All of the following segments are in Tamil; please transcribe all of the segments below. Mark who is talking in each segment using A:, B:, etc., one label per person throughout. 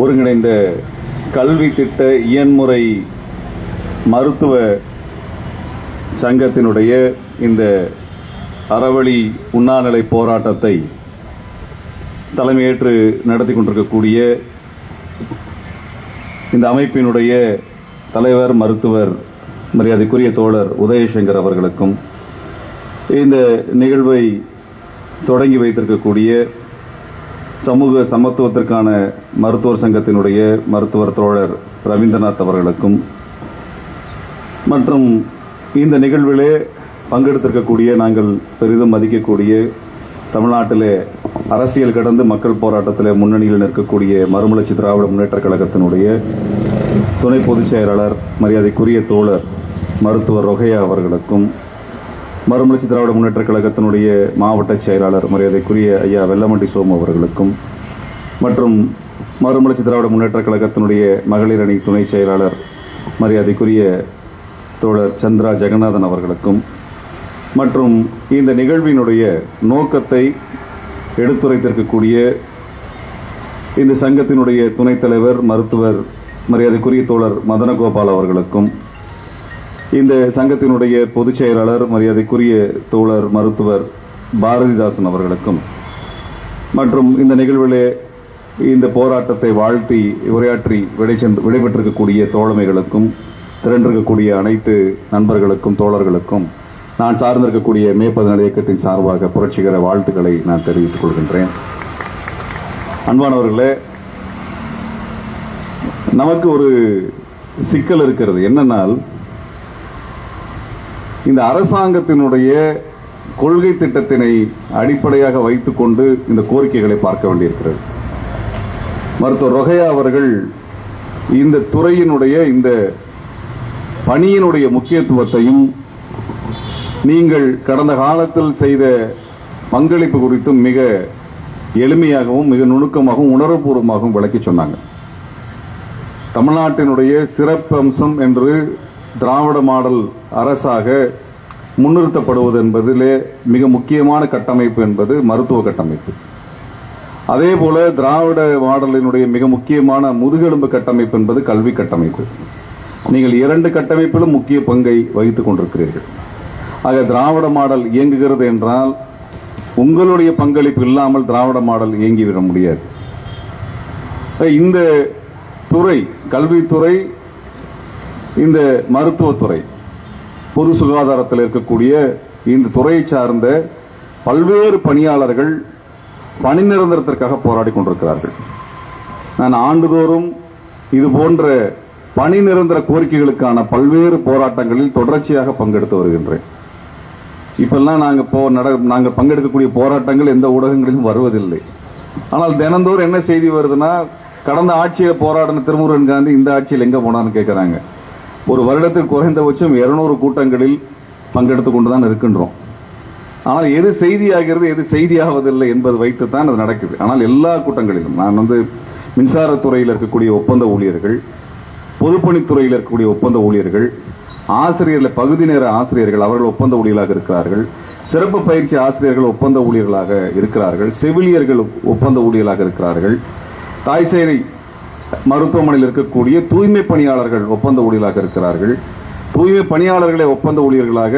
A: ஒருங்கிணைந்த கல்வி திட்ட இயன்முறை மருத்துவ சங்கத்தினுடைய இந்த அறவழி உண்ணாநிலை போராட்டத்தை தலைமையேற்று நடத்தி கொண்டிருக்கக்கூடிய இந்த அமைப்பினுடைய தலைவர் மருத்துவர் மரியாதைக்குரிய தோழர் உதயசங்கர் அவர்களுக்கும் இந்த நிகழ்வை தொடங்கி வைத்திருக்கக்கூடிய சமூக சமத்துவத்திற்கான மருத்துவர் சங்கத்தினுடைய மருத்துவர் தோழர் ரவீந்திரநாத் அவர்களுக்கும் மற்றும் இந்த நிகழ்விலே பங்கெடுத்திருக்கக்கூடிய நாங்கள் பெரிதும் மதிக்கக்கூடிய தமிழ்நாட்டிலே அரசியல் கடந்து மக்கள் போராட்டத்தில் முன்னணியில் நிற்கக்கூடிய மறுமலர்ச்சி திராவிட முன்னேற்ற கழகத்தினுடைய துணை பொதுச் செயலாளர் மரியாதைக்குரிய தோழர் மருத்துவர் ரொகையா அவர்களுக்கும் மறுமலர்ச்சி திராவிட முன்னேற்ற கழகத்தினுடைய மாவட்ட செயலாளர் மரியாதைக்குரிய ஐயா வெல்லமண்டி சோமு அவர்களுக்கும் மற்றும் மறுமலர்ச்சி திராவிட முன்னேற்ற கழகத்தினுடைய மகளிர் அணி துணை செயலாளர் மரியாதைக்குரிய தோழர் சந்திரா ஜெகநாதன் அவர்களுக்கும் மற்றும் இந்த நிகழ்வினுடைய நோக்கத்தை எடுத்துரைத்திருக்கக்கூடிய இந்த சங்கத்தினுடைய துணைத் தலைவர் மருத்துவர் மரியாதைக்குரிய தோழர் மதனகோபால் அவர்களுக்கும் இந்த சங்கத்தினுடைய பொதுச் செயலாளர் மரியாதைக்குரிய தோழர் மருத்துவர் பாரதிதாசன் அவர்களுக்கும் மற்றும் இந்த நிகழ்விலே இந்த போராட்டத்தை வாழ்த்தி உரையாற்றி விடைபெற்றிருக்கக்கூடிய தோழமைகளுக்கும் திரண்டிருக்கக்கூடிய அனைத்து நண்பர்களுக்கும் தோழர்களுக்கும் நான் சார்ந்திருக்கக்கூடிய மே 14 இயக்கத்தின் சார்பாக புரட்சிகர வாழ்த்துக்களை நான் தெரிவித்துக் கொள்கின்றேன். அன்பானவர்களே, நமக்கு ஒரு சிக்கல் இருக்கிறது. என்னென்னால், இந்த அரசாங்கத்தினுடைய கொள்கை திட்டத்தினை அடிப்படையாக வைத்துக் கொண்டு இந்த கோரிக்கைகளை பார்க்க வேண்டியிருக்கிறது. மருத்துவர் ரொகையா அவர்கள் இந்த துறையினுடைய இந்த பணியினுடைய முக்கியத்துவத்தையும் நீங்கள் கடந்த காலத்தில் செய்த பங்களிப்பு குறித்தும் மிக எளிமையாகவும் மிக நுணுக்கமாகவும் உணர்வுபூர்வமாகவும் விளக்கி சொன்னாங்க. தமிழ்நாட்டினுடைய சிறப்பம்சம் என்று திராவிட மாடல் அரசாக முன்னிறுத்தப்படுவது என்பதிலே மிக முக்கியமான கட்டமைப்பு என்பது மருத்துவ கட்டமைப்பு. அதேபோல திராவிட மாடலினுடைய மிக முக்கியமான முதுகெலும்பு கட்டமைப்பு என்பது கல்வி கட்டமைப்பு. நீங்கள் இரண்டு கட்டமைப்பிலும் முக்கிய பங்கை வகித்துக் கொண்டிருக்கிறீர்கள். ஆக திராவிட மாடல் இயங்குகிறது என்றால் உங்களுடைய பங்களிப்பு இல்லாமல் திராவிட மாடல் இயங்கிவிட முடியாது. இந்த துறை, கல்வித்துறை, இந்த மருத்துவத்துறை, பொது சுகாதாரத்தில் இருக்கக்கூடிய இந்த துறையை சார்ந்த பல்வேறு பணியாளர்கள் பணி நிரந்தரத்திற்காக போராடி கொண்டிருக்கிறார்கள். நான் ஆண்டுதோறும் இதுபோன்ற பணி நிரந்தர கோரிக்கைகளுக்கான பல்வேறு போராட்டங்களில் தொடர்ச்சியாக பங்கெடுத்து வருகின்றேன். இப்பெல்லாம் நாங்கள் பங்கெடுக்கக்கூடிய போராட்டங்கள் எந்த ஊடகங்களிலும் வருவதில்லை. ஆனால் தினந்தோறும் என்ன செய்தி வருதுன்னா, கடந்த ஆட்சியில் போராடின திருமுருகன் காந்தி இந்த ஆட்சியில் எங்க போனான்னு கேட்கிறாங்க. ஒரு வருடத்தில் குறைந்தபட்சம் 200 கூட்டங்களில் பங்கெடுத்துக் கொண்டுதான் இருக்கின்றோம். ஆனால் எது செய்தியாகிறது எது செய்தியாவதில்லை என்பது வைத்துத்தான் அது நடக்குது. ஆனால் எல்லா கூட்டங்களிலும் நான் மின்சாரத்துறையில் இருக்கக்கூடிய ஒப்பந்த ஊழியர்கள், பொதுப்பணித்துறையில் இருக்கக்கூடிய ஒப்பந்த ஊழியர்கள், ஆசிரியர்கள், பகுதி நேர ஆசிரியர்கள் அவர்கள் ஒப்பந்த ஊழியர்களாக இருக்கிறார்கள், சிறப்பு பயிற்சி ஆசிரியர்கள் ஒப்பந்த ஊழியர்களாக இருக்கிறார்கள், செவிலியர்கள் ஒப்பந்த ஊழியர்களாக இருக்கிறார்கள், தாய்சேரி மருத்துவமனையில் இருக்கக்கூடிய தூய்மை பணியாளர்கள் ஒப்பந்த ஊழியர்களாக இருக்கிறார்கள், தூய்மை பணியாளர்களே ஒப்பந்த ஊழியர்களாக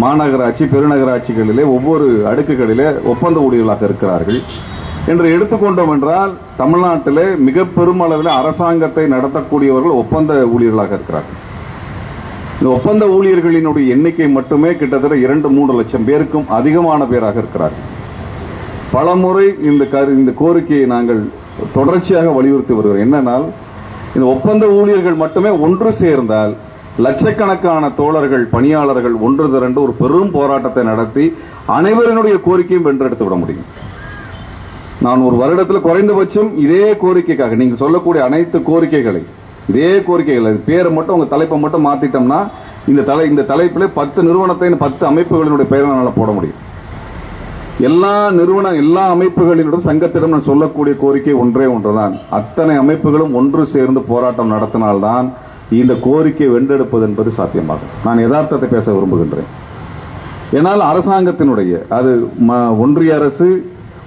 A: மாநகராட்சி பெருநகராட்சிகளிலே ஒவ்வொரு அடுக்குகளிலே ஒப்பந்த ஊழியர்களாக இருக்கிறார்கள் என்று எடுத்துக்கொண்டோம் என்றால் தமிழ்நாட்டிலே மிக பெருமளவில் அரசாங்கத்தை நடத்தக்கூடியவர்கள் ஒப்பந்த ஊழியர்களாக இருக்கிறார்கள். இந்த ஒப்பந்த ஊழியர்களினுடைய எண்ணிக்கை மட்டுமே கிட்டத்தட்ட 2-3 லட்சம் பேருக்கும் அதிகமான பேராக இருக்கிறார்கள். பலமுறை இந்த கோரிக்கையை நாங்கள் தொடர்ச்சியாக வலியுறுத்தி வருகிறோம். என்னென்னால், இந்த ஒப்பந்த ஊழியர்கள் மட்டுமே ஒன்று சேர்ந்தால் லட்சக்கணக்கான தோழர்கள், பணியாளர்கள் ஒன்று திரண்டு ஒரு பெரும் போராட்டத்தை நடத்தி அனைவரினுடைய கோரிக்கையும் வென்றெடுத்து விட முடியும். நான் ஒரு வருடத்தில் குறைந்தபட்சம் இதே கோரிக்கைக்காக நீங்கள் சொல்லக்கூடிய அனைத்து கோரிக்கைகளை, இதே கோரிக்கைகள் பேரை மட்டும் உங்க தலைப்பை மட்டும் மாத்திட்டோம்னா இந்த தலைப்பில் 10 நிறுவனத்தை 10 அமைப்புகளினுடைய பெயரை போட முடியும். எல்லா அமைப்புகளிடம் சங்கத்திடம் நான் சொல்லக்கூடிய கோரிக்கை ஒன்றே ஒன்றுதான். அத்தனை அமைப்புகளும் ஒன்று சேர்ந்து போராட்டம் நடத்தினால்தான் இந்த கோரிக்கை வென்றெடுப்பது என்பது சாத்தியமாகும். நான் யதார்த்தத்தை பேச விரும்புகின்றேன். ஏனால் அரசாங்கத்தினுடைய, அது ஒன்றிய அரசு,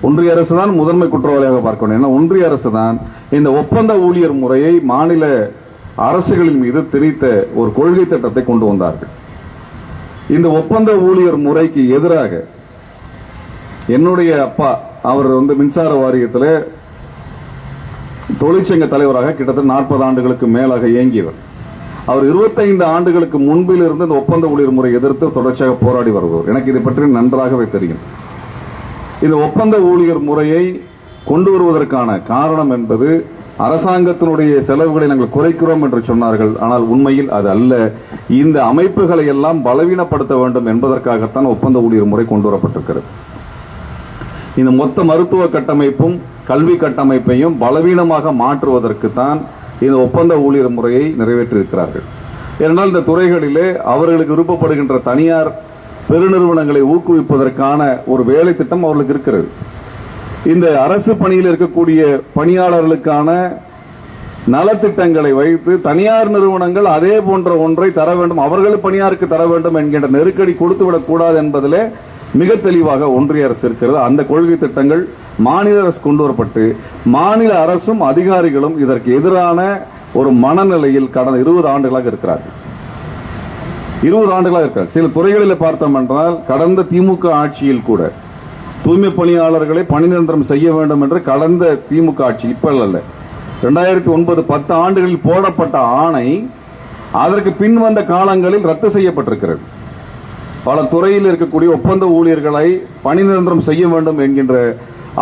A: ஒன்றிய அரசு தான் முதன்மை குற்றவாளியாக பார்க்கணும். ஏன்னா ஒன்றிய அரசு தான் இந்த ஒப்பந்த ஊழியர் முறையை மாநில அரசுகளின் மீது திணித்த ஒரு கொள்கை திட்டத்தை கொண்டு வந்தார்கள். இந்த ஒப்பந்த ஊழியர் முறைக்கு எதிராக என்னுடைய அப்பா அவர் மின்சார வாரியத்தில் தொழிற்சங்க தலைவராக கிட்டத்தட்ட 40 ஆண்டுகளுக்கு மேலாக இயங்கியவர். அவர் 25 ஆண்டுகளுக்கு முன்பில் இருந்து இந்த ஒப்பந்த ஊழியர் முறை எதிர்த்து தொடர்ச்சியாக போராடி வருபவர். எனக்கு இதை பற்றி நன்றாகவே தெரியும். இந்த ஒப்பந்த ஊழியர் முறையை கொண்டு வருவதற்கான காரணம் என்பது அரசாங்கத்தினுடைய செலவுகளை நாங்கள் குறைக்கிறோம் என்று சொன்னார்கள். ஆனால் உண்மையில் அது அல்ல. இந்த அமைப்புகளை எல்லாம் பலவீனப்படுத்த வேண்டும் என்பதற்காகத்தான் ஒப்பந்த ஊழியர் முறை கொண்டு வரப்பட்டிருக்கிறது. இந்த மொத்த மருத்துவ கட்டமைப்பும் கல்வி கட்டமைப்பையும் பலவீனமாக மாற்றுவதற்கு தான் இந்த ஒப்பந்த ஊழியர் முறையை நிறைவேற்றியிருக்கிறார்கள். ஏனென்றால் இந்த துறைகளிலே அவர்களுக்கு விருப்பப்படுகின்ற தனியார் பெருநிறுவனங்களை ஊக்குவிப்பதற்கான ஒரு வேலை திட்டம் அவர்களுக்கு இருக்கிறது. இந்த அரசு பணியில் இருக்கக்கூடிய பணியாளர்களுக்கான நலத்திட்டங்களை வைத்து தனியார் நிறுவனங்கள் அதே போன்ற ஒன்றை தர வேண்டும், அவர்கள் பணியாருக்கு தர வேண்டும் என்கின்ற நெருக்கடி கொடுத்துவிடக் கூடாது என்பதிலே மிக தெளிவாக ஒன்றிய அரசு இருக்கிறது. அந்த கொள்கை திட்டங்கள் மாநில அரசு கொண்டு வரப்பட்டு மாநில அரசும் அதிகாரிகளும் இதற்கு எதிரான ஒரு மனநிலையில் கடந்த 20 ஆண்டுகளாக இருக்கிறார்கள். 20 ஆண்டுகளாக இருக்கிறார். சில துறைகளில் பார்த்தோம் என்றால் கடந்த திமுக ஆட்சியில் கூட தூய்மை பணியாளர்களை பணி நிரந்தரம் செய்ய வேண்டும் என்று கடந்த திமுக ஆட்சி, இப்ப அல்ல, 2009 10 ஆண்டுகளில் போடப்பட்ட ஆணை அதற்கு பின் வந்த காலங்களில் ரத்து செய்யப்பட்டிருக்கிறது. பல துறையில் இருக்கக்கூடிய ஒப்பந்த ஊழியர்களை பணி நிரந்தரம் செய்ய வேண்டும் என்கின்ற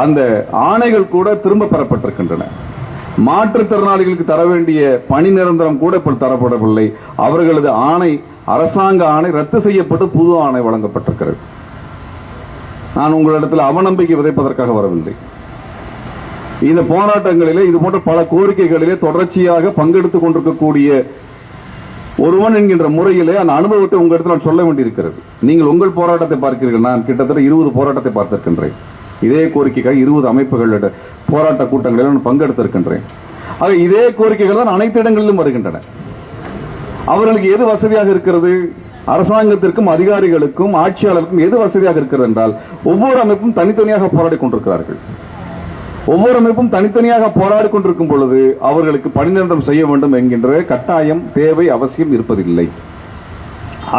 A: அந்த ஆணைகள் கூட திரும்ப பெறப்பட்டிருக்கின்றன. மாற்றுத்திறனாளிகளுக்கு தர வேண்டிய பணி நிரந்தரம் கூட இப்ப தரப்படவில்லை. அவர்களது ஆணை, அரசாங்க ஆணை ரத்து செய்யப்பட்டு புது ஆணை வழங்கப்பட்டிருக்கிறது. நான் உங்களிடத்தில் அவநம்பிக்கை விதைப்பதற்காக வரவில்லை. இந்த போராட்டங்களிலே இதுபோன்ற பல கோரிக்கைகளிலே தொடர்ச்சியாக பங்கெடுத்துக் கொண்டிருக்கக்கூடிய ஒருவன் என்கின்ற முறையிலே அந்த அனுபவத்தை உங்களிடத்தில் நான் சொல்ல வேண்டியிருக்கிறது. நீங்கள் உங்கள் போராட்டத்தை பார்க்கிறீர்கள். நான் கிட்டத்தட்ட 20 போராட்டத்தை பார்த்திருக்கின்றேன். இதே கோரிக்கைக்காக 20 அமைப்புகள் போராட்ட கூட்டங்களில் நான் பங்கெடுத்திருக்கின்றேன். ஆக இதே கோரிக்கைகள் தான் அனைத்து இடங்களிலும் வருகின்றன. அவர்களுக்கு எது வசதியாக இருக்கிறது? அரசாங்கத்திற்கும் அதிகாரிகளுக்கும் ஆட்சியாளருக்கும் எது வசதியாக இருக்கிறது என்றால் ஒவ்வொரு அமைப்பும் தனித்தனியாக போராடி கொண்டிருக்கிறார்கள். ஒவ்வொரு அமைப்பும் தனித்தனியாக போராடி கொண்டிருக்கும் பொழுது அவர்களுக்கு பணி நிரந்தரம் செய்ய வேண்டும் என்கின்ற கட்டாயம், தேவை, அவசியம் இருப்பதில்லை.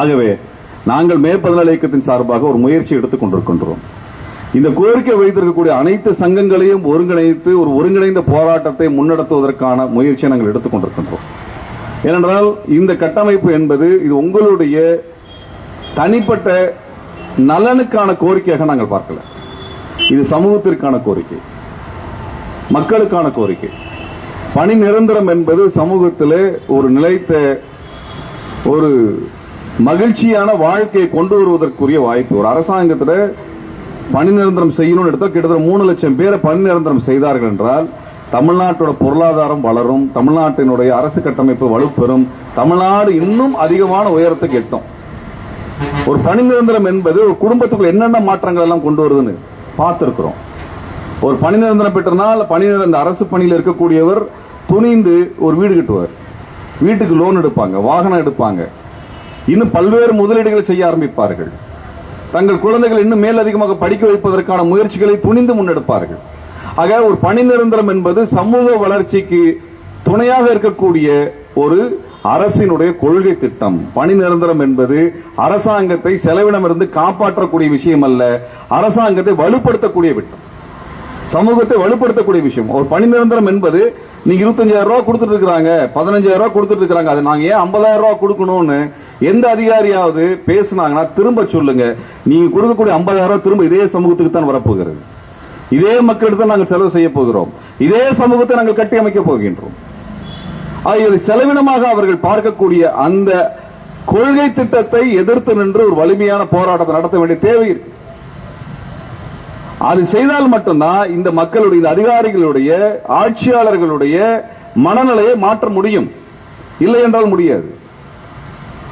A: ஆகவே நாங்கள் மே 14 இயக்கத்தின் சார்பாக ஒரு முயற்சி எடுத்துக் கொண்டிருக்கின்றோம். இந்த கோரிக்கை வைத்திருக்கக்கூடிய அனைத்து சங்கங்களையும் ஒருங்கிணைத்து ஒரு ஒருங்கிணைந்த போராட்டத்தை முன்னெடுத்துவதற்கான முயற்சியை நாங்கள் எடுத்துக் கொண்டிருக்கின்றோம். ஏனென்றால் இந்த கட்டமைப்பு என்பது இது உங்களுடைய தனிப்பட்ட நலனுக்கான கோரிக்கையாக நாங்கள் பார்க்கல. இது சமூகத்திற்கான கோரிக்கை, மக்களுக்கான கோரிக்கை. பணி நிரந்தரம் என்பது சமூகத்திலே ஒரு நிலைத்த ஒரு மகிழ்ச்சியான வாழ்க்கையை கொண்டு வருவதற்குரிய வாய்ப்பு. ஒரு அரசாங்கத்தில் பணி நிரந்தரம் செய்யணும்னு எடுத்தால் கிட்டத்தட்ட 3 லட்சம் பேரை பணி நிரந்தரம் செய்தார்கள் என்றால் தமிழ்நாட்டோட பொருளாதாரம் வளரும், தமிழ்நாட்டினுடைய அரசு கட்டமைப்பு வலுப்பெறும், தமிழ்நாடு இன்னும் அதிகமான உயரத்துக்கு எட்டும். ஒரு பணி நிரந்தரம் என்பது ஒரு குடும்பத்துக்குள்ள என்னென்ன மாற்றங்கள் எல்லாம் கொண்டு வருதுன்னு பார்த்திருக்கிறோம். ஒரு பணி நிரந்தரம் பெற்றனால் அந்த அரசு பணியில் இருக்கக்கூடியவர் துணிந்து ஒரு வீடு கட்டுவார், வீட்டுக்கு லோன் எடுப்பாங்க, வாகனம் எடுப்பாங்க, இன்னும் பல்வேறு முதலீடுகளை செய்ய ஆரம்பிப்பார்கள். தங்கள் குழந்தைகள் இன்னும் மேலதிகமாக படிக்க வைப்பதற்கான முயற்சிகளை துணிந்து முன்னெடுப்பார்கள். ஆக ஒரு பணி நிரந்தரம் என்பது சமூக வளர்ச்சிக்கு துணையாக இருக்கக்கூடிய ஒரு அரசினுடைய கொள்கை திட்டம். பணி நிரந்தரம் என்பது அரசாங்கத்தை செலவினமிருந்து காப்பாற்றக்கூடிய விஷயம் அல்ல, அரசாங்கத்தை வலுப்படுத்தக்கூடிய விஷயம், சமூகத்தை வலுப்படுத்தக்கூடிய விஷயம். ஒரு பணி நிரந்தரம் என்பது நீங்க 25,000 ரூபாய் கொடுத்துட்டு இருக்காங்க, 15,000 ரூபாய் கொடுத்துட்டு இருக்காங்க, அது நாங்க ஏன் 50,000 ரூபாய் கொடுக்கணும்னு எந்த அதிகாரியாவது பேசினாங்கன்னா திரும்ப சொல்லுங்க. நீங்க கொடுக்கக்கூடிய 50,000 ரூபாய் திரும்ப இதே சமூகத்துக்கு தான் வரப்போகிறது, இதே மக்களுக்கு தான் நாங்கள் செலவு செய்ய போகிறோம், இதே சமூகத்தை நாங்கள் கட்டி அமைக்க போகின்றோம். ஆகிய செலவினமாக அவர்கள் பார்க்கக்கூடிய அந்த கொள்கை திட்டத்தை எதிர்த்து நின்று ஒரு வலிமையான போராட்டத்தை நடத்த வேண்டிய தேவை இருக்கு. அது செய்தால் மட்டும்தான் இந்த மக்களுடைய, இந்த அதிகாரிகளுடைய, ஆட்சியாளர்களுடைய மனநிலையை மாற்ற முடியும். இல்லை என்றால் முடியாது.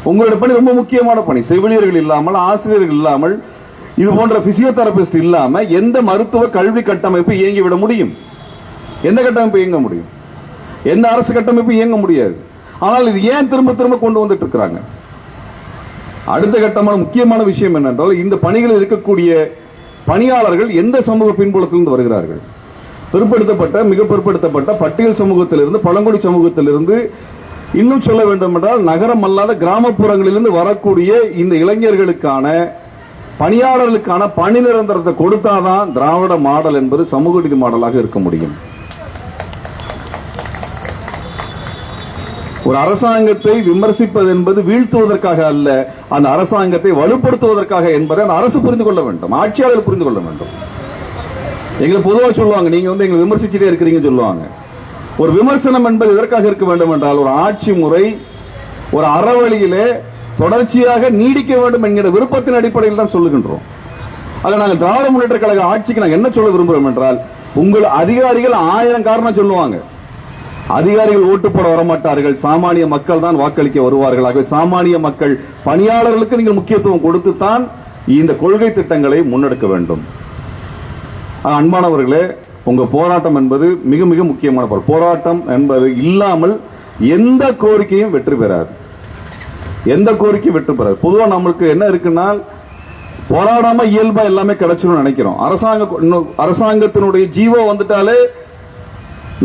A: உங்களுடைய பணி ரொம்ப முக்கியமான பணி. செவிலியர்கள் இல்லாமல், ஆசிரியர்கள் இல்லாமல், இது போன்ற பிசியோதெரபிஸ்ட் இல்லாம எந்த மருத்துவ கல்வி கட்டமைப்பு இயங்கிவிட முடியும்? எந்த கட்டமைப்பு இயங்க முடியும்? எந்த அரசு கட்டமைப்பு இயங்க முடியாது. ஆனால் இது ஏன் திரும்ப திரும்ப கொண்டு வந்துட்டு இருக்கிறாங்க? அடுத்த கட்டமான முக்கியமான விஷயம் என்னென்றால் இந்த பணிகளில் இருக்கக்கூடிய பணியாளர்கள் எந்த சமூக பின்புலத்திலிருந்து வருகிறார்கள்? பிற்படுத்தப்பட்ட, மிக பிற்படுத்தப்பட்ட பட்டியல் சமூகத்திலிருந்து, பழங்குடி சமூகத்திலிருந்து, இன்னும் சொல்ல வேண்டும் என்றால் நகரம் அல்லாத கிராமப்புறங்களிலிருந்து வரக்கூடிய இந்த இளைஞர்களுக்கான, பணியாளர்களுக்கான பணி நிரந்தரத்தை கொடுத்தாதான் திராவிட மாடல் என்பது சமூக நீதி மாடலாக இருக்க முடியும். ஒரு அரசாங்கத்தை விமர்சிப்பது என்பது வீழ்த்துவதற்காக அல்ல, அந்த அரசாங்கத்தை வலுப்படுத்துவதற்காக என்பதை அந்த அரசு புரிந்து கொள்ள வேண்டும், ஆட்சியாளர்கள் புரிந்து கொள்ள வேண்டும். எங்களை பொதுவாக சொல்லுவாங்க, நீங்க எங்களை விமர்சிச்சுட்டே இருக்கிறீங்க சொல்லுவாங்க. ஒரு விமர்சனம் என்பது எதற்காக இருக்க வேண்டும் என்றால், ஒரு ஆட்சி முறை ஒரு அறவழியிலே தொடர்ச்சியாக நீடிக்க வேண்டும் என்கிற விருப்பத்தின் அடிப்படையில் தான் சொல்லுகின்றோம். ஆக நாங்கள் திராவிட முன்னேற்ற கழக ஆட்சிக்கு நாங்கள் என்ன சொல்ல விரும்புகிறோம் என்றால், உங்கள் அதிகாரிகள் 1000 காரணம் சொல்லுவாங்க. அதிகாரிகள் ஓட்டு போட வரமாட்டார்கள், சாமானிய மக்கள் தான் வாக்களிக்க வருவார்கள். ஆகவே சாமானிய மக்கள், பணியாளர்களுக்கு நீங்கள் முக்கியத்துவம் கொடுத்துத்தான் இந்த கொள்கை திட்டங்களை முன்னெடுக்க வேண்டும். அன்பானவர்களே, உங்க போராட்டம் என்பது மிக மிக முக்கியமான போராட்டம் என்பது இல்லாமல் எந்த கோரிக்கையும் வெற்றி பெறாது. எந்த கோரிக்கையும் வெற்றி பெறாது. பொதுவா நம்மளுக்கு என்ன இருக்குன்னா, போராடாம இயல்பா எல்லாமே கிடைச்சிடும் நினைக்கிறோம். அரசாங்கத்தினுடைய ஜீவோ வந்துட்டாலே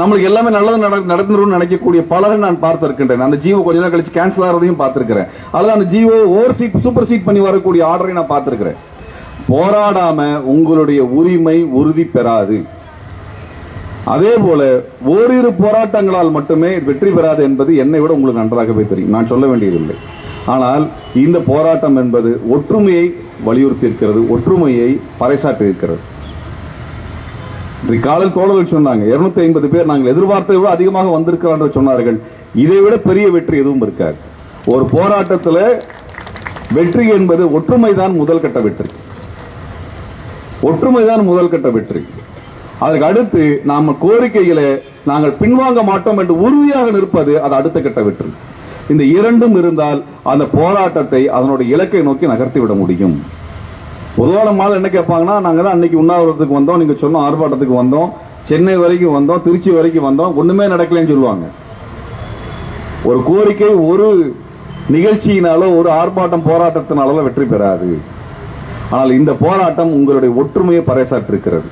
A: நம்மளுக்கு எல்லாமே நல்லது நடந்துரும் நினைக்கக்கூடிய பலரை நான் பார்த்திருக்கின்றேன். அந்த ஜீவோ கொஞ்ச நேரம் கழிச்சு கேன்சல் ஆகிறதையும் பார்த்திருக்கிறேன். அல்லது அந்த ஜீவோ சூப்பர் சீட் பண்ணி வரக்கூடிய ஆர்டரை நான் பார்த்திருக்கிறேன். போராடாம உங்களுடைய உரிமை உறுதி பெறாது. அதே போல ஓரிரு போராட்டங்களால் மட்டுமே வெற்றி பெறாது என்பது என்னை விட உங்களுக்கு நன்றாகவே தெரியும், நான் சொல்ல வேண்டியதில்லை. ஆனால் இந்த போராட்டம் என்பது ஒற்றுமையை வலியுறுத்தி இருக்கிறது, ஒற்றுமையை பறைசாற்றி இருக்கிறது. காலல் தோழர்கள் சொன்னாங்க 250 பேர் நாங்கள் எதிர்பார்த்ததை விட அதிகமாக வந்திருக்கிறோம் என்று சொன்னார்கள். இதை விட பெரிய வெற்றி எதுவும் இருக்காது. ஒரு போராட்டத்தில் வெற்றி என்பது ஒற்றுமைதான் முதல் கட்ட வெற்றி. ஒற்றுமைதான் முதல் கட்ட வெற்றி. அதற்கு அடுத்து நாம கோரிக்கைகளை நாங்கள் பின்வாங்க மாட்டோம் என்று உறுதியாக நிற்பது அது அடுத்த கட்ட வெற்றி. இந்த இரண்டும் இருந்தால் அந்த போராட்டத்தை அதனுடைய இலக்கை நோக்கி நகர்த்திவிட முடியும். பொதுவான மாலை என்ன கேட்பாங்கன்னா, நாங்க தான் அன்னைக்கு உண்ணாவிரதத்துக்கு வந்தோம், நீங்க சொன்ன ஆர்ப்பாட்டத்துக்கு வந்தோம், சென்னை வரைக்கும் வந்தோம், திருச்சி வரைக்கும் வந்தோம், ஒண்ணுமே நடக்கலன்னு சொல்லுவாங்க. ஒரு கோரிக்கை ஒரு நிகழ்ச்சியினாலோ ஒரு ஆர்ப்பாட்டம் போராட்டத்தினாலோ வெற்றி பெறாது. ஆனால் இந்த போராட்டம் உங்களுடைய ஒற்றுமையை பறைசாற்றிருக்கிறது.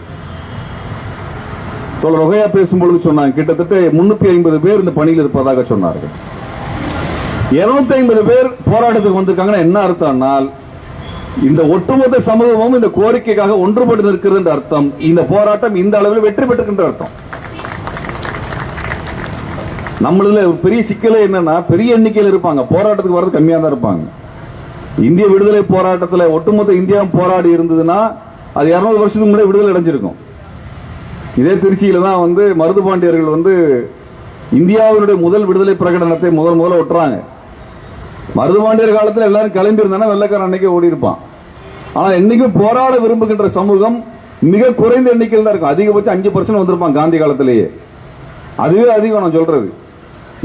A: தோழர் ரொகையா பேசும்பொழுது சொன்னாங்க, கிட்டத்தட்ட 350 பேர் இந்த பணியில் இருப்பதாக சொன்னார்கள். 250 பேர் போராட்டத்துக்கு வந்திருக்காங்கன்னா என்ன அர்த்தம்னால், இந்த ஒட்டுமொத்த சமூகமும் இந்த கோரிக்கைக்காக ஒன்றுபட்டு நிற்கிறது என்ற அர்த்தம். இந்த போராட்டம் இந்த அளவில் வெற்றி பெற்றிருக்கின்ற அர்த்தம். நம்மள பெரிய சிக்கலே என்னன்னா, பெரிய எண்ணிக்கையில் இருப்பாங்க, போராட்டத்துக்கு வர்றது கம்மியா தான் இருப்பாங்க. இந்திய விடுதலை போராட்டத்தில் ஒட்டுமொத்த இந்தியாவும் போராடி இருந்ததுன்னா அது 200 வருஷத்துக்கு முன்னாடி விடுதலை அடைஞ்சிருக்கும். இதே திருச்சியில தான் மருதுபாண்டியர்கள் இந்தியாவினுடைய முதல் விடுதலை பிரகடனத்தை முதல்ல ஒட்டுறாங்க. மருதுபாண்டியர் காலத்தில் எல்லாரும் கிளம்பி இருந்தா வெள்ளக்காரன் அன்னைக்கு ஓடி இருப்பான். ஆனா என்னைக்கும் போராட விரும்புகின்ற சமூகம் மிக குறைந்த எண்ணிக்கையில் தான் இருக்கும். அதிகபட்சம் 5% வந்திருப்பான் காந்தி காலத்திலேயே. அதுவே அதிகம். நான் சொல்றது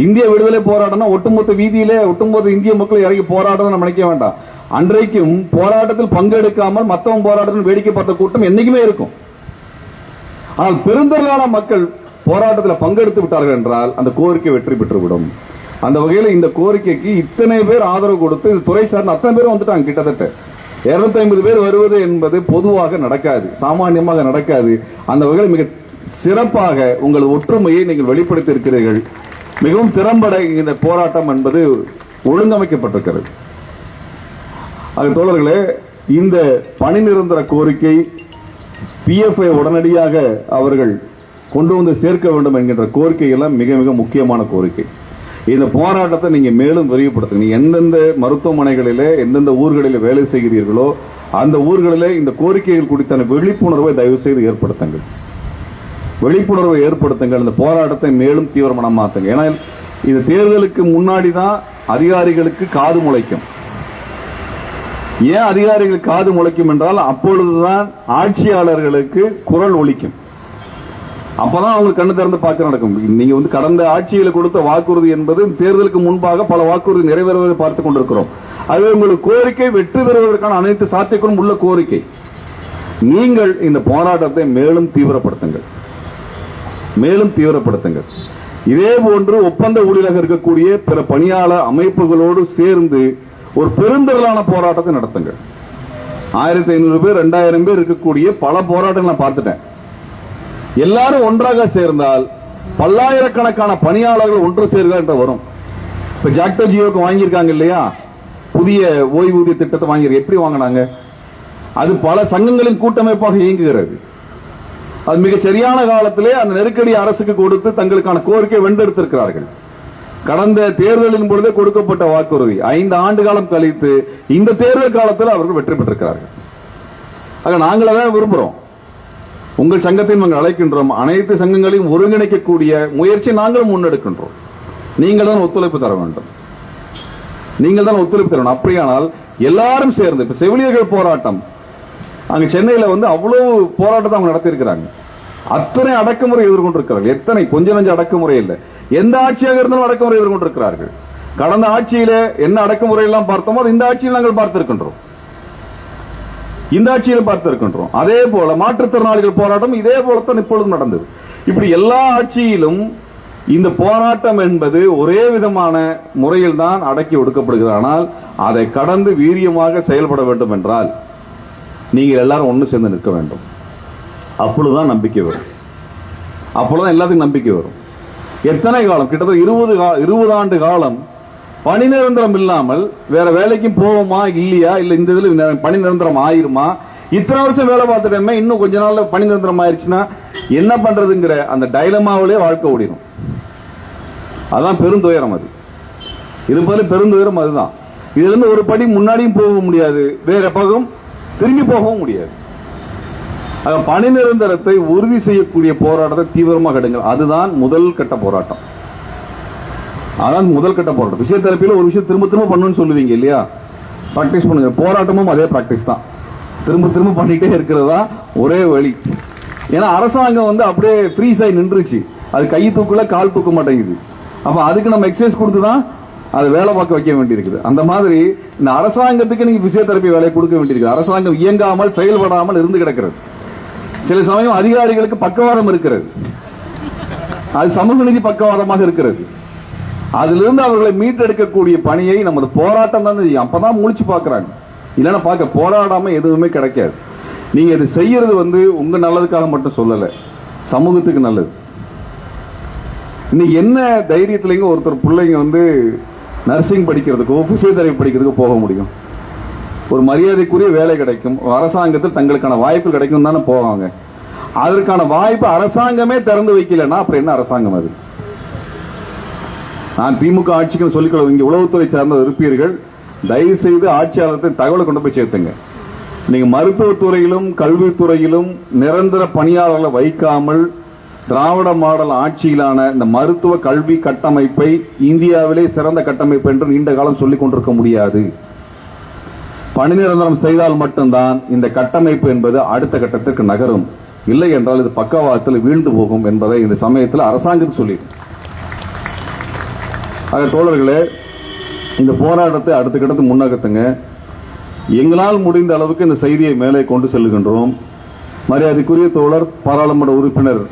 A: இந்திய விடுதலை போராட்டம் ஒட்டுமொத்த வீதியிலே ஒட்டுமொத்த இந்திய மக்கள் இறங்கி போராட்டம் நினைக்க வேண்டாம். அன்றைக்கும் போராட்டத்தில் பங்கெடுக்காமல் மற்றவன் போராட்டத்தில் வேடிக்கை பார்த்த கூட்டம் என்னைக்குமே இருக்கும். ஆனால் பெருந்திரளான மக்கள் போராட்டத்தில் பங்கெடுத்து விட்டார்கள் என்றால் அந்த கோரிக்கை வெற்றி பெற்றுவிடும். அந்த வகையில் இந்த கோரிக்கைக்கு இத்தனை பேர் ஆதரவு கொடுத்து இந்த துறை சார்ந்த அத்தனை பேர் வந்துட்டாங்க. கிட்டத்தட்ட 250 பேர் வருவது என்பது பொதுவாக நடக்காது, சாமானியமாக நடக்காது. அந்த வகையில் மிக சிறப்பாக உங்கள் ஒற்றுமையை நீங்கள் வெளிப்படுத்தி இருக்கிறீர்கள். மிகவும் திறம்பட இந்த போராட்டம் என்பது ஒழுங்கமைக்கப்பட்டிருக்கிறது. அது தோழர்களே, இந்த பணி நிரந்தர கோரிக்கை PFஐ உடனடியாக அவர்கள் கொண்டு வந்து சேர்க்க வேண்டும் என்கின்ற கோரிக்கை எல்லாம் மிக மிக முக்கியமான கோரிக்கை. இந்த போராட்டத்தை நீங்க மேலும் விரிவுபடுத்துங்க. நீங்க எந்தெந்த மருத்துவமனைகளிலே எந்தெந்த ஊர்களிலே வேலை செய்கிறீர்களோ அந்த ஊர்களிலே இந்த கோரிக்கைகள் குறித்தான விழிப்புணர்வை தயவு செய்து ஏற்படுத்துங்கள். விழிப்புணர்வை ஏற்படுத்துங்கள். இந்த போராட்டத்தை மேலும் தீவிரமாக்குங்க. ஏன்னா இது தேர்தலுக்கு முன்னாடி தான் அதிகாரிகளுக்கு காது முளைக்கும். ஏன் அதிகாரிகள் காது முளைக்கும் என்றால் அப்பொழுதுதான் ஆட்சியாளர்களுக்கு குரல் ஒலிக்கும். அப்பதான் அவங்க கண்ணு திறந்து பார்க்க நடக்கும். நீங்க கடந்த ஆட்சியில கொடுத்த வாக்குறுதி என்பது தேர்தலுக்கு முன்பாக பல வாக்குறுதி நிறைவேறுவதை பார்த்துக் கொண்டிருக்கிறோம். அது உங்களுக்கு கோரிக்கை வெற்றி பெறுவதற்கான அனைத்து சாத்தியங்களும் உள்ள கோரிக்கை. நீங்கள் இந்த போராட்டத்தை மேலும் தீவிரப்படுத்துங்கள், மேலும் தீவிரப்படுத்துங்கள். இதே போன்று ஒப்பந்த ஊழியராக இருக்கக்கூடிய பிற பணியாளர் அமைப்புகளோடு சேர்ந்து ஒரு பெருந்திரளான போராட்டத்தை நடத்துங்கள். 1500 பேர் 2000 பேர் இருக்கக்கூடிய பல போராட்டங்கள் நான் பார்த்துட்டேன். எல்லாரும் ஒன்றாக சேர்ந்தால் பல்லாயிரக்கணக்கான பணியாளர்கள் ஒன்று சேர்கிறார் என்று வரும். இப்ப ஜாக்டோ ஜியோக்கு வாங்கியிருக்காங்க இல்லையா, புதிய ஓய்வூதிய திட்டத்தை வாங்கியிருக்க. எப்படி வாங்கினாங்க? அது பல சங்கங்களின் கூட்டமைப்பாக இயங்குகிறது. அது மிக சரியான காலத்திலே அந்த நெருக்கடி அரசுக்கு கொடுத்து தங்களுக்கான கோரிக்கை வென்றெடுத்திருக்கிறார்கள். கடந்த தேர்தலின் பொழுதே கொடுக்கப்பட்ட வாக்குறுதி 5 ஆண்டு காலம் கழித்து இந்த தேர்தல் காலத்தில் அவர்கள் வெற்றி பெற்றிருக்கிறார்கள். ஆக நாங்கள் அதான் விரும்புகிறோம். உங்கள் சங்கத்தை நாங்கள் அழைக்கின்றோம். அனைத்து சங்கங்களையும் ஒருங்கிணைக்கக்கூடிய முயற்சி நாங்களும் முன்னெடுக்கின்றோம். நீங்கள் தான் ஒத்துழைப்பு தர வேண்டும். நீங்கள் தான் ஒத்துழைப்பு தரணும். அப்படியானால் எல்லாரும் சேர்ந்து இப்ப செவிலியர்கள் போராட்டம் அங்க சென்னையில அவ்வளவு போராட்டத்தை அவங்க நடத்தியிருக்கிறாங்க. அத்தனை அடக்குமுறை எதிர்கொண்டிருக்கிறார்கள். எத்தனை கொஞ்சம் நஞ்ச அடக்குமுறை இல்லை. எந்த ஆட்சியாக இருந்தாலும் அடக்குமுறை எதிர்கொண்டிருக்கிறார்கள். கடந்த ஆட்சியில என்ன அடக்குமுறை எல்லாம் பார்த்தோமோ அது இந்த ஆட்சியில் நாங்கள் பார்த்திருக்கின்றோம். அதே போல மாற்றுத்திறனாளிகள் போராட்டம் இதே போலத்தான் இப்பொழுதும் நடந்தது. இப்படி எல்லா ஆட்சியிலும் இந்த போராட்டம் என்பது ஒரே விதமான முறையில் தான் அடக்கி ஒடுக்கப்படுகிறது. ஆனால் அதை கடந்து வீரியமாக செயல்பட வேண்டும் என்றால் நீங்கள் எல்லாரும் ஒன்று சேர்ந்து நிற்க வேண்டும். அப்பொழுதுதான் நம்பிக்கை வரும். அப்பொழுதுதான் எல்லாத்துக்கும் நம்பிக்கை வரும். எத்தனை காலம், கிட்டத்தட்ட 20 ஆண்டு காலம் பணி நிரந்தரம் இல்லாமல் வேற வேலைக்கும் போவோமா இல்லையா, இல்ல இந்த இதுல பணி நிரந்தரம் ஆயிருமா, இத்தனை வருஷம் வேலை பார்த்துட்டோமே இன்னும் கொஞ்ச நாள்ல பணி நிரந்தரம் ஆயிருச்சுன்னா என்ன பண்றதுங்கிற அந்த டைலமாவிலே வாழ்க்கை ஓடிடும். அதான் பெருந்துயரம். அது இருப்பதில் பெருந்துயரம் அதுதான். இதுல இருந்து ஒரு படி முன்னாடியும் போக முடியாது, வேற பக்கம் திரும்பி போகவும் முடியாது. பணி நிரந்தரத்தை உறுதி செய்யக்கூடிய போராட்டத்தை தீவிரமாக எடுங்கள். அதுதான் முதல் கட்ட போராட்டம். அதான் முதல் கட்ட போராட்டம். பிசியோதெரபியில ஒரு விஷயம் திரும்ப திரும்ப பண்ணணும்னு சொல்லுவீங்க இல்லையா, பிராக்டிஸ் பண்ணுங்க. போராட்டமும் அதே பிராக்டிஸ் தான். திரும்ப திரும்ப பண்ணிட்டே இருக்கிறதா ஒரே வழி. ஏன்னா அரசாங்கம் அப்படியே ஃப்ரீஸ் ஆகி நின்றுச்சு. அது கை தூக்கல கால் தூக்க மாட்டேங்குது. அப்ப அதுக்கு நம்ம எக்ஸசைஸ் கொடுத்துதான் அதை வேலை பார்க்க வைக்க வேண்டியிருக்குது. அந்த மாதிரி இந்த அரசாங்கத்துக்கு நீங்க பிசியோதெரபி வேலை கொடுக்க வேண்டியிருக்கு. அரசாங்கம் இயங்காமல் செயல்படாமல் இருந்து கிடக்கிறது. சில சமயம் அதிகாரிகளுக்கு பக்கவாதம் இருக்கிறது. அது சமூக நீதி பக்கவாதமாக இருக்கிறது. அதிலிருந்து அவர்களை மீட்டெடுக்கக்கூடிய பணியை நமது போராட்டம் தான் செய்யும். அப்பதான் முழிச்சு பாக்குறாங்க. இல்லைன்னா பார்க்க போராடாம எதுவுமே கிடைக்காது. நீங்க இது செய்யறது உங்க நல்லதுக்காக மட்டும் சொல்லல, சமூகத்துக்கு நல்லது. இன்னைக்கு என்ன தைரியத்திலங்க ஒருத்தர் பிள்ளைங்க நர்சிங் படிக்கிறதுக்கோ பிசியோதெரபி படிக்கிறதுக்கோ போக முடியும்? ஒரு மரியாதைக்குரிய வேலை கிடைக்கும், அரசாங்கத்தில் தங்களுக்கான வாய்ப்பு கிடைக்கும் தானே போவாங்க. அதற்கான வாய்ப்பு அரசாங்கமே திறந்து வைக்கலன்னா அப்புறம் என்ன அரசாங்கம் அது? நான் திமுக ஆட்சிக்கு சொல்லிக்கொள்ள, இங்க உளவுத்துறை சார்ந்த இருப்பீர்கள், தயவு செய்து ஆட்சியாளர்களின் தகவலை கொண்டு போய் சேர்த்துங்க. நீங்க மருத்துவத்துறையிலும் கல்வித்துறையிலும் நிரந்தர பணியாளர்களை வைக்காமல் திராவிட மாடல் ஆட்சியிலான இந்த மருத்துவ கல்வி கட்டமைப்பை இந்தியாவிலே சிறந்த கட்டமைப்பு என்று நீண்ட காலம் சொல்லிக் கொண்டிருக்க முடியாது. பணி நிரந்தரம் செய்தால் மட்டும்தான் இந்த கட்டமைப்பு என்பது அடுத்த கட்டத்திற்கு நகரும். இல்லை என்றால் இது பக்கவாதத்தில் வீழ்ந்து போகும் என்பதை இந்த சமயத்தில் அரசாங்கத்துக்கு சொல்லி. ஆக தோழர்களே, இந்த போராட்டத்தை அடுத்த கட்டத்துக்கு முன்னகத்துங்க. எங்களால் முடிந்த அளவுக்கு இந்த செய்தியை மேலே கொண்டு செல்லுகின்றோம். மரியாதைக்குரிய தோழர் பாராளுமன்ற உறுப்பினர்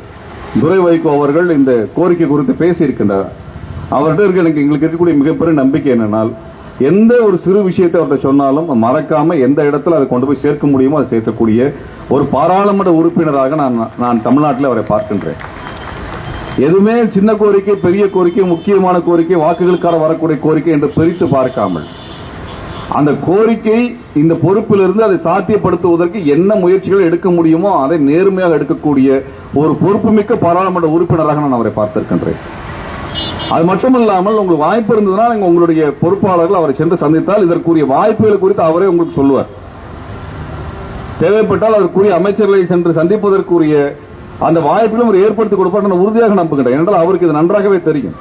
A: துரை வைகோ அவர்கள் இந்த கோரிக்கை குறித்து பேசியிருக்கின்றார். அவர்கிட்ட எங்களுக்கு இருக்கக்கூடிய மிகப்பெரிய நம்பிக்கை என்னென்னால், எந்த ஒரு சிறு விஷயத்தை அவர்கிட்ட சொன்னாலும் மறக்காம எந்த இடத்துல அதை கொண்டு போய் சேர்க்க முடியுமோ அதை சேர்க்கக்கூடிய ஒரு பாராளுமன்ற உறுப்பினராக நான் தமிழ்நாட்டில் அவரை பார்க்கின்றேன். எதுவுமே சின்ன கோரிக்கை, பெரிய கோரிக்கை, முக்கியமான கோரிக்கை, வாக்குகளுக்காக வரக்கூடிய கோரிக்கை என்று பிரித்து பார்க்காமல் அந்த கோரிக்கை இந்த பொறுப்பிலிருந்து அதை சாத்தியப்படுத்துவதற்கு என்ன முயற்சிகள் எடுக்க முடியுமோ அதை நேர்மையாக எடுக்கக்கூடிய ஒரு பொறுப்புமிக்க பாராளுமன்ற உறுப்பினராக நான் அவரை பார்த்திருக்கின்றேன். அது மட்டுமல்லாமல் உங்களுக்கு வாய்ப்பு இருந்ததுனால் உங்களுடைய பொறுப்பாளர்கள் அவரை சென்று சந்தித்தால் இதற்குரிய வாய்ப்புகள் குறித்து அவரே உங்களுக்கு சொல்லுவார். தேவைப்பட்டால் அதற்குரிய அமைச்சர்களை சென்று சந்திப்பதற்குரிய அந்த வாய்ப்புகளும் அவர் ஏற்படுத்தி கொடுப்பார் நான் உறுதியாக நம்புகிறேன். என்றால் அவருக்கு இது நன்றாகவே தெரியும்.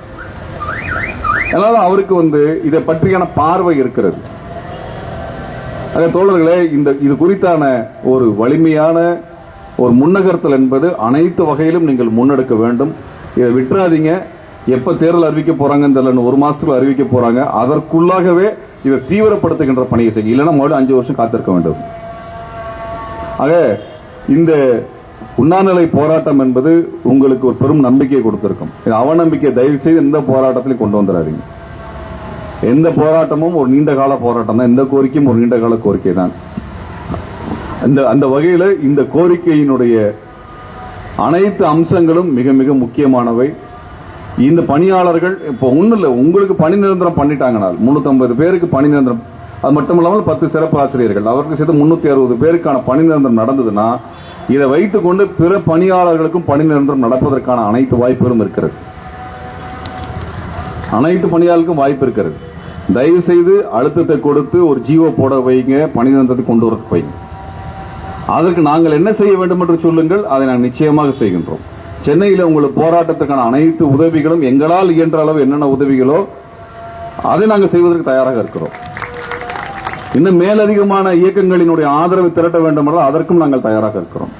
A: அதனால அவருக்கு இதை பற்றியான பார்வை இருக்கிறது. தோழர்களே, இது குறித்தான ஒரு வலிமையான ஒரு முன்னகர்த்தல் என்பது அனைத்து வகையிலும் நீங்கள் முன்னெடுக்க வேண்டும். இதை விட்டுறாதீங்க. எப்ப தேர்தல் அறிவிக்க போறாங்க, ஒரு மாசத்துக்கு அறிவிக்க போறாங்க, அதற்குள்ளாகவே இதை தீவிரப்படுத்துகின்ற பணியை செய்ய, இல்லைன்னா மறுபடியும் 5 வருஷம் காத்திருக்க வேண்டும். ஆக இந்த உண்ணாநிலை போராட்டம் என்பது உங்களுக்கு ஒரு பெரும் நம்பிக்கையை கொடுத்திருக்கும். அவநம்பிக்கை தயவு செய்து எந்த போராட்டத்திலையும் கொண்டு வந்துடாதீங்க. எந்த போராட்டமும் ஒரு நீண்ட கால போராட்டம் தான். எந்த கோரிக்கையும் ஒரு நீண்ட கால கோரிக்கை தான். அந்த வகையில் இந்த கோரிக்கையினுடைய அனைத்து அம்சங்களும் மிக மிக முக்கியமானவை. இந்த பணியாளர்கள் இப்போ ஒன்றும் இல்லை, உங்களுக்கு பணி நிரந்தரம் பண்ணிட்டாங்கனால் 350 பேருக்கு பணி நிரந்தரம், அது மட்டும் இல்லாமல் 10 சிறப்பு ஆசிரியர்கள், அவருக்கு சேர்த்து 360 பேருக்கான பணி நிரந்தரம் நடந்ததுன்னா இதை வைத்துக் கொண்டு பிற பணியாளர்களுக்கும் பணி நிரந்தரம் நடப்பதற்கான அனைத்து வாய்ப்புகளும் இருக்கிறது. அனைத்து பணியாளருக்கும் வாய்ப்பு இருக்கிறது. தயவு செய்து அழுத்தத்தை கொடுத்து ஒரு ஜிஓ போட வைங்க, பணி நிரந்தரத்தை கொண்டு வரதுக்கு வைங்க. அதற்கு நாங்கள் என்ன செய்ய வேண்டும் என்று சொல்லுங்கள், அதை நாங்கள் நிச்சயமாக செய்கின்றோம். சென்னையில் உங்களுக்கு போராட்டத்துக்கான அனைத்து உதவிகளும் எங்களால் இயன்ற அளவு என்னென்ன உதவிகளோ அதை நாங்கள் செய்வதற்கு தயாராக இருக்கிறோம். இன்னும் மேலதிகமான இயக்கங்களினுடைய ஆதரவு திரட்ட வேண்டும் என்றால் அதற்கும் நாங்கள் தயாராக இருக்கிறோம்.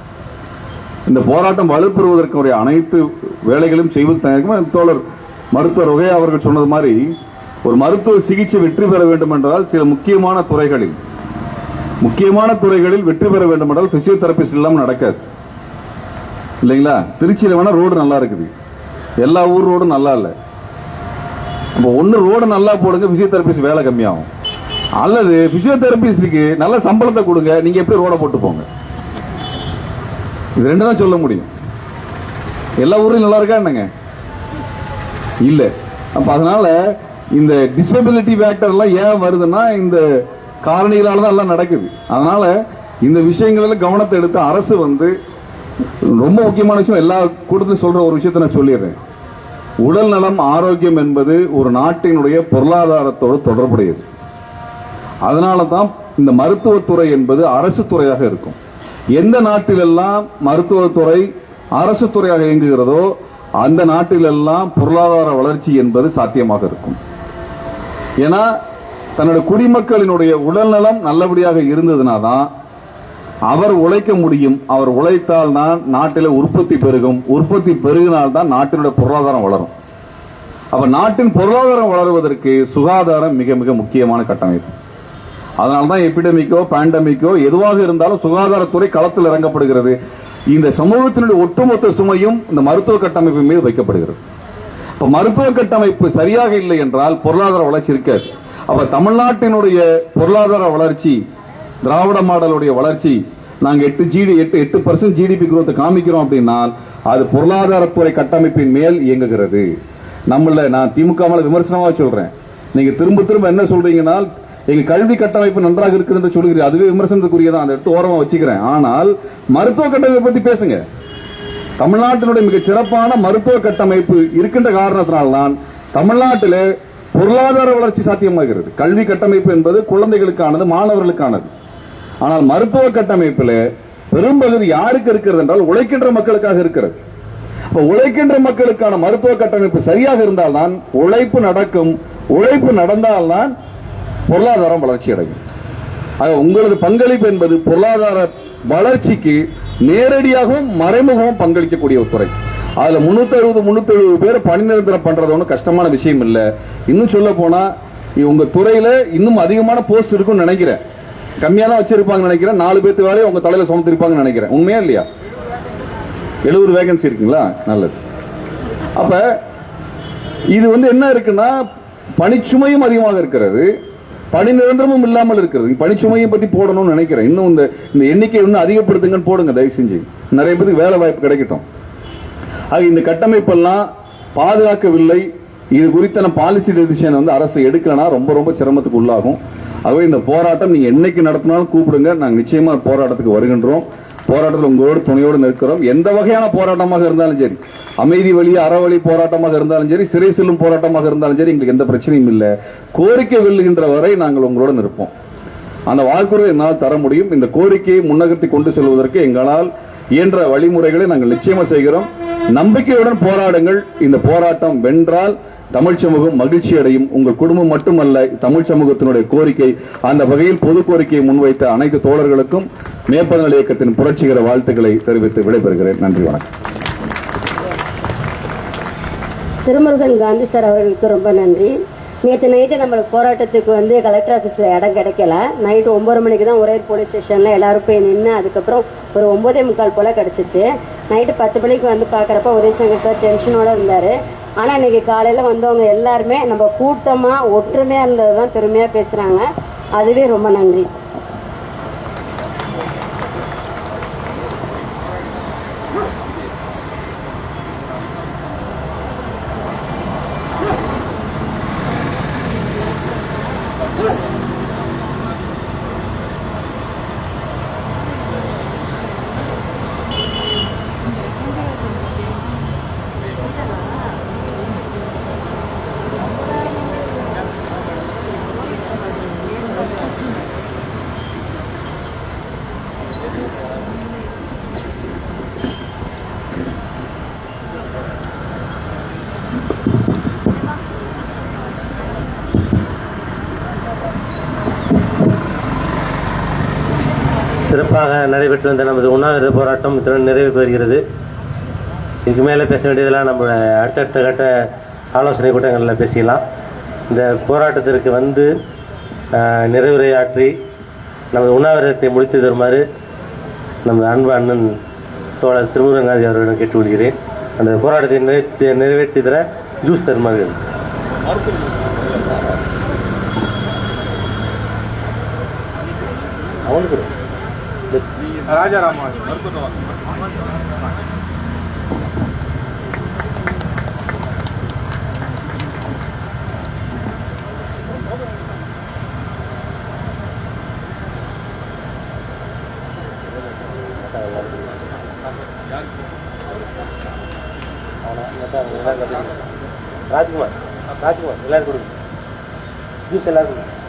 A: இந்த போராட்டம் வலுப்பெறுவதற்குரிய அனைத்து வேலைகளும் செய்வது தோழர் மருத்துவர் ரோகையா அவர்கள் சொன்னது மாதிரி ஒரு மருத்துவ சிகிச்சை வெற்றி பெற வேண்டும் என்றால் சில முக்கியமான துறைகளில் வெற்றி பெற வேண்டும் என்றால் பிசியோதெரபிஸ்ட் இல்லாமல் நடக்காது இல்லைங்களா? திருச்சியில வேணா ரோடு நல்லா இருக்குது, எல்லா ஊர் ரோடும் நல்லா இல்லை. ஒன்னு ரோடு நல்லா போடுங்க, பிசியோதெரபிஸ்ட் வேலை கம்மியாகும். அல்லது பிசியோதெரபிஸ்டுக்கு நல்ல சம்பளத்தை கொடுங்க, நீங்க எப்படி ரோட போட்டு போங்க. இது ரெண்டு தான் சொல்ல முடியும். எல்லா ஊர்லயும் நல்லா இருக்கா என்னங்க? இல்ல. அப்ப அதனால இந்த டிசபிலிட்டி ஃபேக்டர் எல்லாம் ஏன் வருதுன்னா இந்த காரணிகளால தான் எல்லாம் நடக்குது. அதனால இந்த விஷயங்கள்ல கவனத்தை எடுத்து அரசு ரொம்ப முக்கியமான விஷயம், எல்லா கூட்டத்திலும் சொல்ற ஒரு விஷயத்தை நான் சொல்லிடுறேன். உடல் நலம் ஆரோக்கியம் என்பது ஒரு நாட்டினுடைய பொருளாதாரத்தோடு தொடர்புடையது. அதனால தான் இந்த மருத்துவத்துறை என்பது அரசு துறையாக இருக்கும். எந்த நாட்டிலெல்லாம் மருத்துவத்துறை அரசு துறையாக இயங்குகிறதோ அந்த நாட்டிலெல்லாம் பொருளாதார வளர்ச்சி என்பது சாத்தியமாக இருக்கும். ஏன்னா தன்னுடைய குடிமக்களினுடைய உடல்நலம் நல்லபடியாக இருந்ததுனாதான் அவர் உழைக்க முடியும். அவர் உழைத்தால் தான் நாட்டில் உற்பத்தி பெருகும், உற்பத்தி பெருகினால்தான் நாட்டினுடைய பொருளாதாரம் வளரும். அப்ப நாட்டின் பொருளாதாரம் வளருவதற்கு சுகாதாரம் மிக மிக முக்கியமான கட்டமைப்பு. அதனால்தான் எபிடமிக்கோ பேண்டமிக்கோ எதுவாக இருந்தாலும் சுகாதாரத்துறை களத்தில் இறங்கப்படுகிறது. இந்த சமூகத்தினுடைய ஒட்டுமொத்த சுமையும் இந்த மருத்துவ கட்டமைப்பு மீது வைக்கப்படுகிறது. இப்ப மருத்துவ கட்டமைப்பு சரியாக இல்லை என்றால் பொருளாதார வளர்ச்சி இருக்காது. அப்ப தமிழ்நாட்டினுடைய பொருளாதார வளர்ச்சி, திராவிட மாடலுடைய வளர்ச்சி, நாங்க 8% ஜிடிபி குரோத் காமிக்கிறோம் அப்படின்னா அது பொருளாதாரத்துறை கட்டமைப்பின் மேல் இயங்குகிறது. நான் திமுக மேல விமர்சனமாக சொல்றேன். நீங்க திரும்ப திரும்ப என்ன சொல்றீங்கன்னா எங்க கல்வி கட்டமைப்பு நன்றாக இருக்குது என்று சொல்கிறீங்க, அதுவே விமர்சனத்துக்குரியதான், அதை எடுத்து ஓரமா வச்சுக்கிறேன். ஆனால் மருத்துவ கட்டமைப்பை பத்தி பேசுங்க. தமிழ்நாட்டினுடைய மிக சிறப்பான மருத்துவ கட்டமைப்பு இருக்கின்ற காரணத்தினால்தான் தமிழ்நாட்டில் பொருளாதார வளர்ச்சி சாத்தியமாகிறது. கல்வி கட்டமைப்பு என்பது குழந்தைகளுக்கானது, மாணவர்களுக்கானது. ஆனால் மருத்துவ கட்டமைப்பில் பெரும்பகுதி யாருக்கு இருக்கிறது என்றால் உழைக்கின்ற மக்களுக்காக இருக்கிறது. உழைக்கின்ற மக்களுக்கான மருத்துவ கட்டமைப்பு சரியாக இருந்தால்தான் உழைப்பு நடக்கும். உழைப்பு நடந்தால்தான் பொருளாதாரம் வளர்ச்சி அடையும். உங்களது பங்களிப்பு என்பது பொருளாதார வளர்ச்சிக்கு நேரடியாகவும் மறைமுகமும் பங்களிக்கக்கூடிய ஒரு துறை. அதுல 360 பேர் பணி நிரந்தரம் பண்றது ஒன்றும் கஷ்டமான விஷயம் இல்ல. இன்னும் சொல்ல போனா உங்க துறையில இன்னும் அதிகமான போஸ்ட் இருக்கும்னு நினைக்கிறேன். கம்மியா தான் வச்சிருப்பாங்க நினைக்கிறேன். 4 பேருக்கு வேலையை உங்க தலையில சுமத்திருப்பாங்கன்னு நினைக்கிறேன். உண்மையா இல்லையா? 70 வேகன்சி இருக்குங்களா? நல்லது. அப்ப இது என்ன இருக்குன்னா பணிச்சுமையும் அதிகமாக இருக்கிறது, பணி நிரந்தரமும் இல்லாமல் இருக்கிறது. பணிச்சுமையை பத்தி போடணும்னு நினைக்கிறேன். இன்னும் இந்த எண்ணிக்கை இன்னும் அதிகப்படுத்துங்கன்னு போடுங்க தயவு செஞ்சு, நிறைய பேருக்கு வேலை வாய்ப்பு கிடைக்கட்டும். இந்த கட்டமைப்பெல்லாம் பாதுகாக்கவில்லை. இது குறித்தான பாலிசி டெசிஷன் அரசு எடுக்கலனா ரொம்ப ரொம்ப சிரமத்துக்கு உள்ளாகும். ஆகவே இந்த போராட்டம் நீங்க என்னைக்கு நடத்தினாலும் கூப்பிடுங்க, நாங்க நிச்சயமா போராட்டத்துக்கு வருகின்றோம். போராட்டத்தில் உங்களோடு துணையோடு நிற்கிறோம். எந்த வகையான போராட்டமாக இருந்தாலும் சரி, அமைதி வழி அறவழி போராட்டமாக இருந்தாலும் சரி, சிறை செல்லும் போராட்டமாக இருந்தாலும் சரி, எங்களுக்கு எந்த பிரச்சனையும் இல்லை. கோரிக்கை வெல்லுகின்ற வரை நாங்கள் உங்களோடு நிற்போம். அந்த வாக்குறுதியை என்னால் தர முடியும். இந்த கோரிக்கையை முன்னகர்த்தி கொண்டு செல்வதற்கு எங்களால் இயன்ற வழிமுறைகளை நாங்கள் நிச்சயமா செய்கிறோம். நம்பிக்கையுடன் போராடுங்கள். இந்த போராட்டம் வென்றால் தமிழ் சமூகம் மகிழ்ச்சி அடையும். உங்கள் குடும்பம் மட்டுமல்ல, தமிழ் சமூகத்தினுடைய கோரிக்கை. அந்த வகையில் பொது கோரிக்கையை முன்வைத்த அனைத்து தோழர்களுக்கும் மேற்பதல் இயக்கத்தின் புரட்சிகர வாழ்த்துக்களை தெரிவித்து விடைபெறுகிறேன். நன்றி, வணக்கம்.
B: திருமுருகன் காந்தி சார் அவர்களுக்கு ரொம்ப நன்றி. நேற்று நைட்டு நம்மளுக்கு போராட்டத்துக்கு கலெக்டர் ஆஃபீஸில் இடம் கிடைக்கல. நைட்டு 9 மணிக்கு தான் ஒரே போலீஸ் ஸ்டேஷனில் எல்லாரும் போய் நின்று அதுக்கப்புறம் ஒரு 9:45 போல் கிடச்சிச்சு. நைட்டு 10 மணிக்கு பார்க்குறப்ப உதயசங்கர் சார் டென்ஷனோடு இருந்தார். ஆனால் இன்றைக்கி காலையில் வந்தவங்க எல்லாருமே நம்ம கூட்டமாக ஒற்றுமையாக இருந்தது தான் பெருமையாக பேசுகிறாங்க. அதுவே ரொம்ப நன்றி.
C: சிறப்பாக நடைபெற்று வந்த நமது உண்ணாவிரத போராட்டம் இத்துடன் நிறைவுக்கு வருகிறது. இதுக்கு மேலே பேச வேண்டியதெல்லாம் நம்ம அடுத்தடுத்த கட்ட ஆலோசனை கூட்டங்களில் பேசிக்கலாம். இந்த போராட்டத்திற்கு வந்து நிறைவுரையாற்றி நமது உண்ணாவிரதத்தை முடித்து தருமாறு நமது அன்பு அண்ணன் தோழர் திருமுருகன் காந்தி அவர்களிடம் கேட்டுக்கொள்கிறேன். அந்த போராட்டத்தை நிறைவேற்றி தர ஜூஸ் தருமாறு. அவனுக்கு
D: ராஜாராமா
C: ராஜ்குமார் ராஜ்குமார் எல்லாரும் கொடுங்க ஜூஸ் எல்லாரும் கொடுங்க.